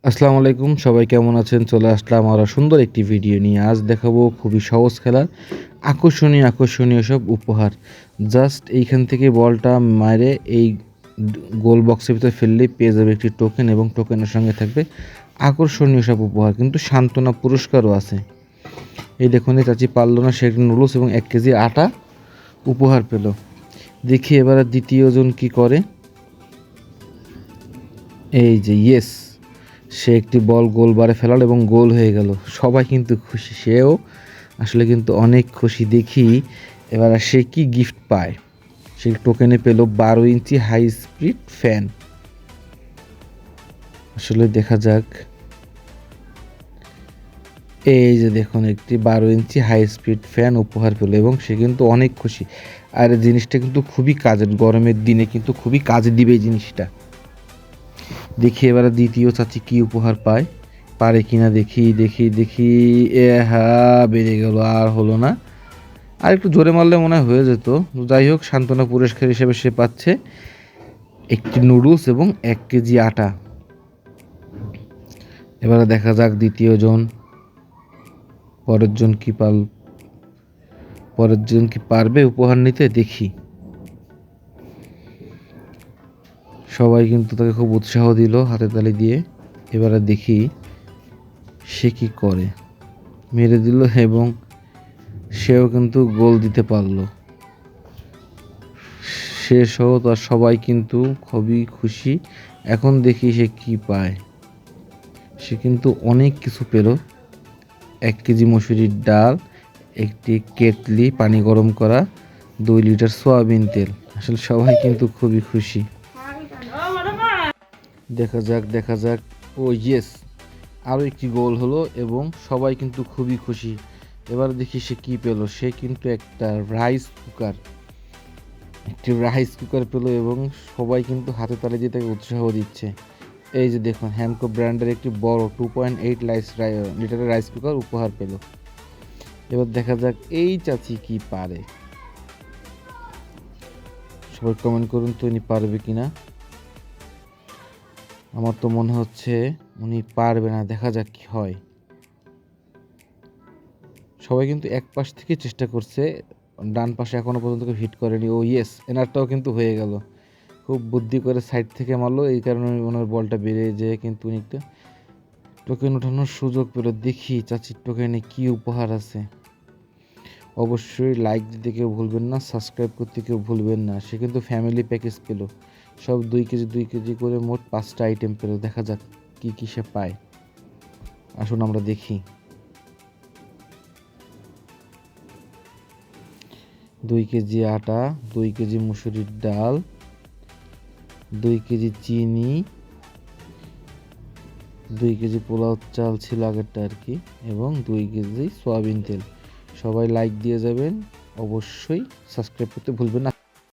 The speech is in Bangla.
আসসালামু আলাইকুম, সবাই কেমন আছেন? চলে আসলাম আরও সুন্দর একটি ভিডিও নিয়ে। আজ দেখাবো খুবই সহজ খেলার আকর্ষণীয় সব উপহার। জাস্ট এইখান থেকে বলটা মারে এই গোল বক্সের ভিতরে ফেললেই পেয়ে যাবে একটি টোকেন, এবং টোকেনের সঙ্গে থাকবে আকর্ষণীয় সব উপহার, কিন্তু সান্ত্বনা পুরস্কারও আছে। এই দেখুন, এই চাচি পারলো না, সে একটি নুডলস এবং 1 কেজি আটা উপহার পেল। দেখি এবারে দ্বিতীয়জন কি করে। এই যে ইয়েস, সে একটি বল গোল বারে ফেলাল এবং গোল হয়ে গেল। সবাই কিন্তু খুশি, সেও আসলে কিন্তু অনেক খুশি। দেখি এবার সে কি গিফট পায়। সে টোকেনে পেল 12 ইঞ্চি হাই স্পিড ফ্যান। আসলে দেখা যাক। এই যে দেখুন, একটি 12 ইঞ্চি হাই স্পিড ফ্যান উপহার পেল এবং সে কিন্তু অনেক খুশি। আর জিনিসটা কিন্তু খুবই কাজের, গরমের দিনে কিন্তু খুবই কাজে দিবে এই জিনিসটা। দেখি এবারে দ্বিতীয় চাচি কি উপহার পায়, পারে কিনা দেখি দেখি দেখি। বেড়ে গেল, আর হলো না। আর একটু জোরে মারলে মনে হয় হয়ে যেত। যাই হোক, সান্ত্বনা পুরস্কার হিসেবে সে পাচ্ছে একটি নুডলস এবং 1 কেজি আটা। এবারে দেখা যাক পরের জন কি পারবে উপহার নিতে। দেখি, সবাই কিন্তু তাকে খুব উৎসাহ দিল হাতে তালি দিয়ে। এবারে দেখি সে কি করে। মেরে দিল এবং সেও কিন্তু গোল দিতে পারলো। সে সহ তার সবাই কিন্তু খুবই খুশি। এখন দেখি সে কি পায়। সে কিন্তু অনেক কিছু পেল। 1 কেজি মসুরির ডাল, একটি কেটলি পানি গরম করা, 2 লিটার সয়াবিন তেল। আসলে সবাই কিন্তু খুবই খুশি। দেখা যাক। ও ইয়েস, আরও একটি গোল হলো এবং সবাই কিন্তু খুবই খুশি। এবার দেখি সে কি পেল। সে কিন্তু একটি রাইস কুকার পেল এবং সবাই কিন্তু হাতে তালি দিয়ে তাকে উৎসাহ দিচ্ছে। এই যে দেখুন, হ্যামকো ব্র্যান্ডের একটি বড় 2.8 লিটারের রাইস কুকার উপহার পেল। এবার দেখা যাক এই চাচি কি পারে। সবাই কমেন্ট করুন তো উনি পারবে কিনা। আমার তো মনে হচ্ছে উনি পারবে না। দেখা যাক কি হয়। সবাই কিন্তু এক পাশ থেকে চেষ্টা করছে, ডান পাশে এখনো পর্যন্ত হিট করেনি। ও ইয়েস, এনারটাও কিন্তু হয়ে গেল। খুব বুদ্ধি করে সাইড থেকে মারলো, এই কারণে ওনার বলটা বেড়ে যায়। কিন্তু উনি একটা টোকেন ওঠানোর সুযোগ পেল। দেখি চাচির টোকেনে কি উপহার আছে। অবশ্যই লাইক দিতে কেউ ভুলবেন না, সাবস্ক্রাইব করতে কেউ ভুলবেন না। সে কিন্তু ফ্যামিলি প্যাকেজ পেল, সব 2 কেজি করে মোট 5টা আইটেম পেল। দেখা যাক কি কি সে পায়। আসুন আমরা দেখি। 2 কেজি আটা, 2 কেজি মুসুরির ডাল, 2 কেজি চিনি, 2 কেজি পোলাও চাল ছিল আগেরটা আর কি, এবং 2 কেজি সয়াবিন তেল। সবাই লাইক দিয়ে যাবেন, অবশ্যই সাবস্ক্রাইব করতে ভুলবেন না।